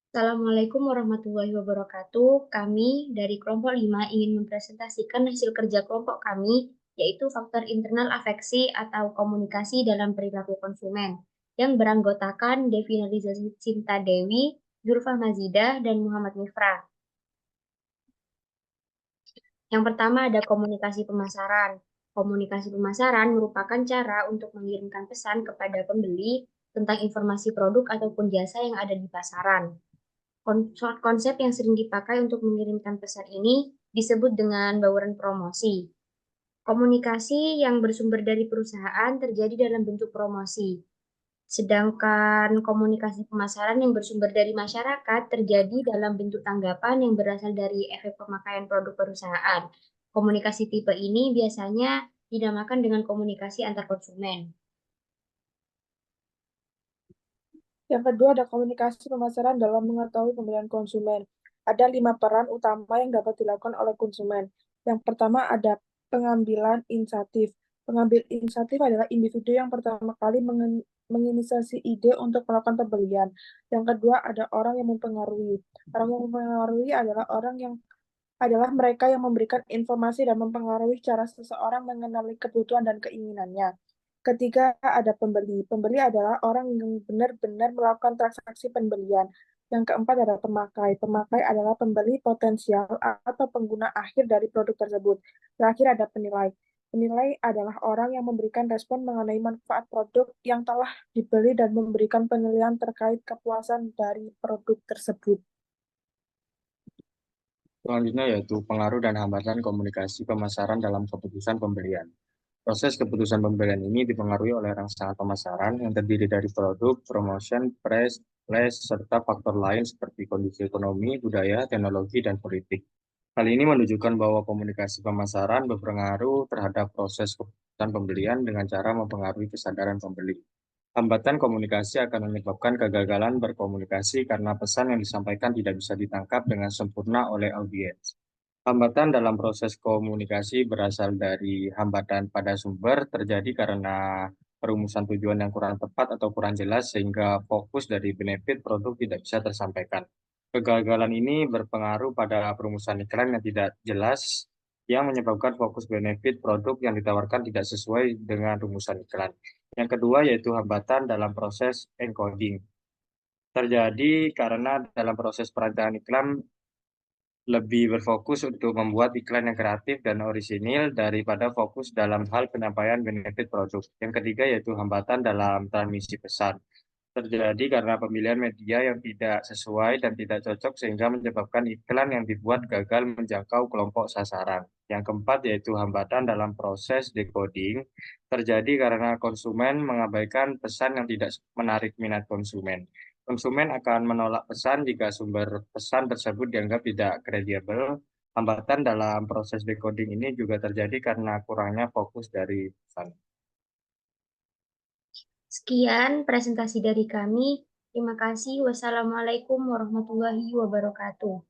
Assalamualaikum warahmatullahi wabarakatuh. Kami dari kelompok 5 ingin mempresentasikan hasil kerja kelompok kami, yaitu faktor internal afeksi atau komunikasi dalam perilaku konsumen, yang beranggotakan Devinalisasi Cinta Dewi, Zulfa Mazidah, dan Muhammad Mifra. Yang pertama ada komunikasi pemasaran. Komunikasi pemasaran merupakan cara untuk mengirimkan pesan kepada pembeli tentang informasi produk ataupun jasa yang ada di pasaran. Konsep yang sering dipakai untuk mengirimkan pesan ini disebut dengan bauran promosi. Komunikasi yang bersumber dari perusahaan terjadi dalam bentuk promosi. Sedangkan komunikasi pemasaran yang bersumber dari masyarakat terjadi dalam bentuk tanggapan yang berasal dari efek pemakaian produk perusahaan. Komunikasi tipe ini biasanya dinamakan dengan komunikasi antar konsumen. Yang kedua ada komunikasi pemasaran dalam mengetahui pembelian konsumen. Ada 5 peran utama yang dapat dilakukan oleh konsumen. Yang pertama ada pengambilan inisiatif. Pengambil inisiatif adalah individu yang pertama kali menginisiasi ide untuk melakukan pembelian. Yang kedua ada orang yang mempengaruhi. Orang yang mempengaruhi adalah mereka yang memberikan informasi dan mempengaruhi cara seseorang mengenali kebutuhan dan keinginannya. Ketiga, ada pembeli. Pembeli adalah orang yang benar-benar melakukan transaksi pembelian. Yang keempat ada pemakai. Pemakai adalah pembeli potensial atau pengguna akhir dari produk tersebut. Terakhir ada penilai. Penilai adalah orang yang memberikan respon mengenai manfaat produk yang telah dibeli dan memberikan penilaian terkait kepuasan dari produk tersebut. Selanjutnya yaitu pengaruh dan hambatan komunikasi pemasaran dalam keputusan pembelian. Proses keputusan pembelian ini dipengaruhi oleh rangsangan pemasaran yang terdiri dari produk, promotion, price, place, serta faktor lain seperti kondisi ekonomi, budaya, teknologi, dan politik. Hal ini menunjukkan bahwa komunikasi pemasaran berpengaruh terhadap proses keputusan pembelian dengan cara mempengaruhi kesadaran pembeli. Hambatan komunikasi akan menyebabkan kegagalan berkomunikasi karena pesan yang disampaikan tidak bisa ditangkap dengan sempurna oleh audiens. Hambatan dalam proses komunikasi berasal dari hambatan pada sumber terjadi karena perumusan tujuan yang kurang tepat atau kurang jelas sehingga fokus dari benefit produk tidak bisa tersampaikan. Kegagalan ini berpengaruh pada perumusan iklan yang tidak jelas yang menyebabkan fokus benefit produk yang ditawarkan tidak sesuai dengan rumusan iklan. Yang kedua yaitu hambatan dalam proses encoding. Terjadi karena dalam proses perancangan iklan lebih berfokus untuk membuat iklan yang kreatif dan orisinil daripada fokus dalam hal penyampaian benefit produk. Yang ketiga yaitu hambatan dalam transmisi pesan. Terjadi karena pemilihan media yang tidak sesuai dan tidak cocok sehingga menyebabkan iklan yang dibuat gagal menjangkau kelompok sasaran. Yang keempat yaitu hambatan dalam proses decoding. Terjadi karena konsumen mengabaikan pesan yang tidak menarik minat konsumen. Konsumen akan menolak pesan jika sumber pesan tersebut dianggap tidak kredibel. Hambatan dalam proses decoding ini juga terjadi karena kurangnya fokus dari pesan. Sekian presentasi dari kami. Terima kasih. Wassalamualaikum warahmatullahi wabarakatuh.